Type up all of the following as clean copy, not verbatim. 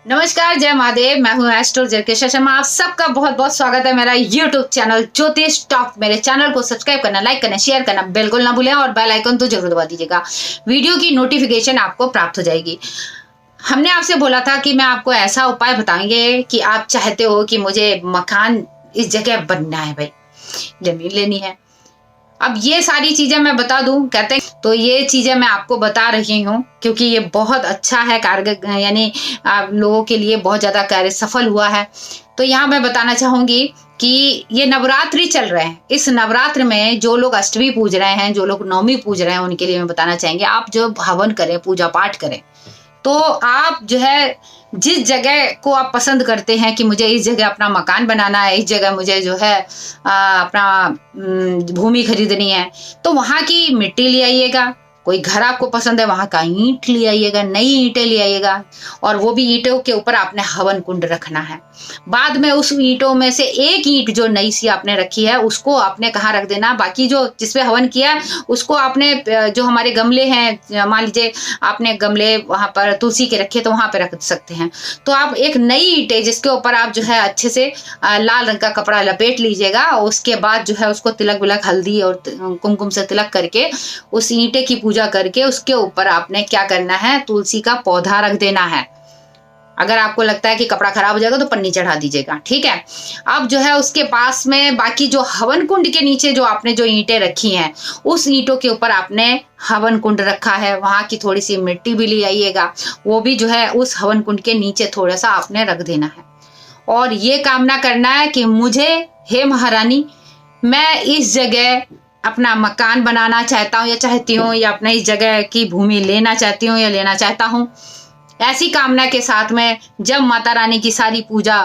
नमस्कार, जय महादेव। मैं हूँ एस्ट्रो जरकेशा शर्मा। आप सबका बहुत बहुत स्वागत है मेरा यूट्यूब चैनल ज्योतिष टॉक। मेरे चैनल को सब्सक्राइब करना, लाइक करना, शेयर करना बिल्कुल ना भूलें और बेल आइकन तो जरूर दबा दीजिएगा। वीडियो की नोटिफिकेशन आपको प्राप्त हो जाएगी। हमने आपसे बोला था कि मैं आपको ऐसा उपाय बताएंगे कि आप चाहते हो कि मुझे मकान इस जगह बनना है, भाई जमीन लेनी है। अब ये सारी चीजें मैं बता दूं कहते हैं, तो ये चीजें मैं आपको बता रही हूँ क्योंकि ये बहुत अच्छा है, कारगर यानी आप लोगों के लिए बहुत ज्यादा कार्य सफल हुआ है। तो यहाँ मैं बताना चाहूंगी कि ये नवरात्रि चल रहे हैं। इस नवरात्र में जो लोग अष्टमी पूज रहे हैं, जो लोग नवमी पूज रहे हैं, उनके लिए मैं बताना चाहेंगे आप जो हवन करें, पूजा पाठ करें, तो आप जो है जिस जगह को आप पसंद करते हैं कि मुझे इस जगह अपना मकान बनाना है, इस जगह मुझे जो है अपना भूमि खरीदनी है, तो वहाँ की मिट्टी ले आइएगा। कोई घर आपको पसंद है वहाँ का ईंट ले आइएगा, नई ईंटें ले आइएगा, और वो भी ईंटों के ऊपर आपने हवन कुंड रखना है। बाद में उस ईंटों में से एक ईंट जो नई सी आपने रखी है उसको आपने कहाँ रख देना, बाकी जो जिसपे हवन किया है उसको आपने, जो हमारे गमले हैं, मान लीजिए आपने गमले वहाँ पर तुलसी के रखे तो वहाँ पे रख सकते हैं। तो आप एक नई ईंटें जिसके ऊपर आप जो है अच्छे से लाल रंग का कपड़ा लपेट लीजिएगा, और उसके बाद जो है उसको तिलक विलक हल्दी और कुमकुम से तिलक करके उस ईंटे की पूजा करके उसके ऊपर आपने क्या करना है, तुलसी का पौधा रख देना है। अगर आपको लगता है कि कपड़ा खराब हो जाएगा तो पन्नी चढ़ा दीजिएगा, ठीक है। अब जो है उसके पास में बाकी जो हवन कुंड के नीचे जो आपने जो ईंटें रखी हैं, उस ईंटों के ऊपर आपने हवन कुंड रखा है, वहां की थोड़ी सी मिट्टी भी ले आइएगा, वो भी जो है उस हवन कुंड के नीचे थोड़ा सा आपने रख देना है। और ये कामना करना है कि मुझे, हे महारानी, मैं इस जगह अपना मकान बनाना चाहता हूँ या चाहती हूँ, या अपने इस जगह की भूमि लेना चाहती हूँ या लेना चाहता हूँ। ऐसी कामना के साथ में जब माता रानी की सारी पूजा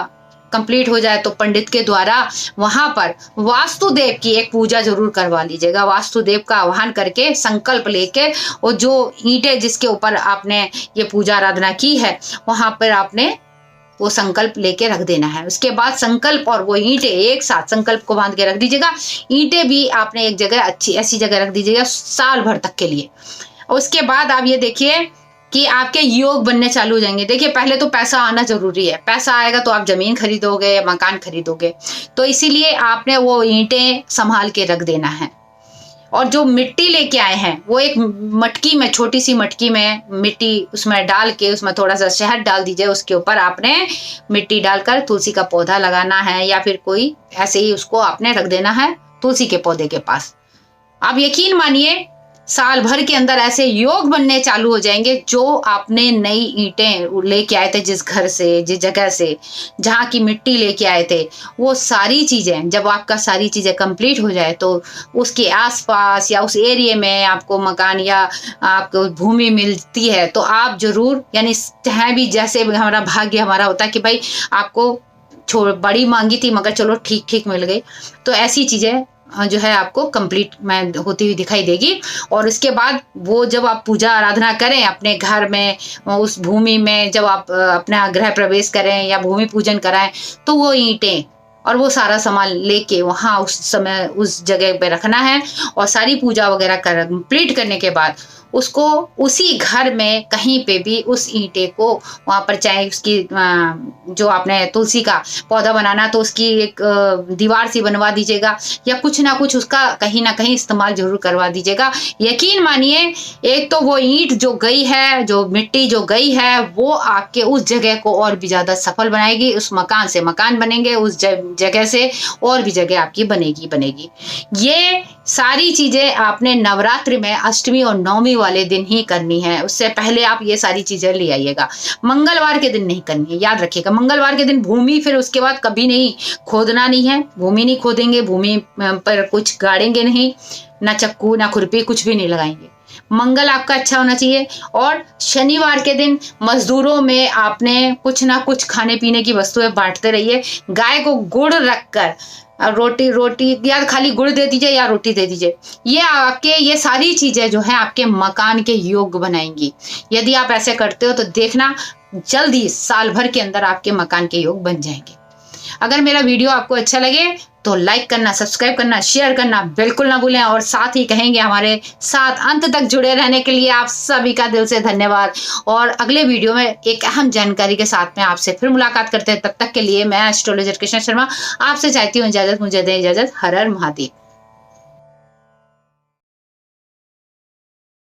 कंप्लीट हो जाए तो पंडित के द्वारा वहां पर वास्तुदेव की एक पूजा जरूर करवा लीजिएगा। वास्तुदेव का आह्वान करके संकल्प लेके, और जो ईंटें जिसके ऊपर आपने ये पूजा आराधना की है वहां पर आपने वो संकल्प लेके रख देना है। उसके बाद संकल्प और वो ईंटें एक साथ संकल्प को बांध के रख दीजिएगा। ईंटें भी आपने एक जगह अच्छी ऐसी जगह रख दीजिएगा साल भर तक के लिए। उसके बाद आप ये देखिए कि आपके योग बनने चालू हो जाएंगे। देखिए, पहले तो पैसा आना जरूरी है। पैसा आएगा तो आप जमीन खरीदोगे, मकान खरीदोगे, तो इसीलिए आपने वो ईंटें संभाल के रख देना है। और जो मिट्टी लेके आए हैं वो एक मटकी में, छोटी सी मटकी में मिट्टी उसमें डाल के, उसमें थोड़ा सा शहद डाल दीजिए, उसके ऊपर आपने मिट्टी डालकर तुलसी का पौधा लगाना है, या फिर कोई ऐसे ही उसको आपने रख देना है तुलसी के पौधे के पास। आप यकीन मानिए साल भर के अंदर ऐसे योग बनने चालू हो जाएंगे। जो आपने नई ईंटें लेके आए थे जिस घर से, जिस जगह से, जहाँ की मिट्टी लेके आए थे, वो सारी चीजें जब आपका सारी चीजें कंप्लीट हो जाए तो उसके आसपास या उस एरिया में आपको मकान या आपको भूमि मिलती है तो आप जरूर, यानी चाहे भी जैसे हमारा भाग्य हमारा होता है कि भाई आपको बड़ी मांगी थी मगर चलो ठीक ठीक मिल गई, तो ऐसी चीजें जो है आपको कंप्लीट में होती हुई दिखाई देगी। और उसके बाद वो जब आप पूजा आराधना करें अपने घर में, उस भूमि में जब आप अपना गृह प्रवेश करें या भूमि पूजन कराएं, तो वो ईंटें और वो सारा सामान लेके वहाँ उस समय उस जगह पे रखना है। और सारी पूजा वगैरह कंप्लीट करने के बाद उसको उसी घर में कहीं पे भी उस ईंटे को वहाँ पर, चाहे उसकी जो आपने तुलसी का पौधा बनाना तो उसकी एक दीवार सी बनवा दीजिएगा, या कुछ ना कुछ उसका कहीं ना कहीं इस्तेमाल जरूर करवा दीजिएगा। यकीन मानिए, एक तो वो ईंट जो गई है, जो मिट्टी जो गई है, वो आपके उस जगह को और भी ज्यादा सफल बनाएगी। उस मकान से मकान बनेंगे, उस जगह से और भी जगह आपकी बनेगी। ये सारी चीजें आपने नवरात्रि में अष्टमी और नवमी वाले दिन ही करनी है। उससे पहले आप ये सारी चीजें ले आइएगा। मंगलवार के दिन नहीं करनी है, याद रखिएगा। मंगलवार के दिन भूमि फिर उसके बाद कभी नहीं खोदना नहीं है। भूमि नहीं खोदेंगे, भूमि पर कुछ गाड़ेंगे नहीं, ना चक्कू ना खुरपी कुछ भी नहीं लगाएंगे। मंगल आपका अच्छा होना चाहिए। और शनिवार के दिन मजदूरों में आपने कुछ ना कुछ खाने पीने की वस्तुएं बांटते रहिए। गाय को गुड़ रखकर रोटी या खाली गुड़ दे दीजिए या रोटी दे दीजिए। ये सारी चीजें जो है आपके मकान के योग बनाएंगी। यदि आप ऐसे करते हो तो देखना जल्दी साल भर के अंदर आपके मकान के योग बन जाएंगे। अगर मेरा वीडियो आपको अच्छा लगे तो लाइक करना, सब्सक्राइब करना, शेयर करना बिल्कुल ना भूलें। और साथ ही कहेंगे हमारे साथ अंत तक जुड़े रहने के लिए आप सभी का दिल से धन्यवाद। और अगले वीडियो में एक अहम जानकारी के साथ में आपसे फिर मुलाकात करते हैं। तब तक के लिए मैं एस्ट्रोलॉजर कृष्णा शर्मा आपसे चाहती हूँ इजाजत, मुझे दें इजाजत। हर हर महादेव।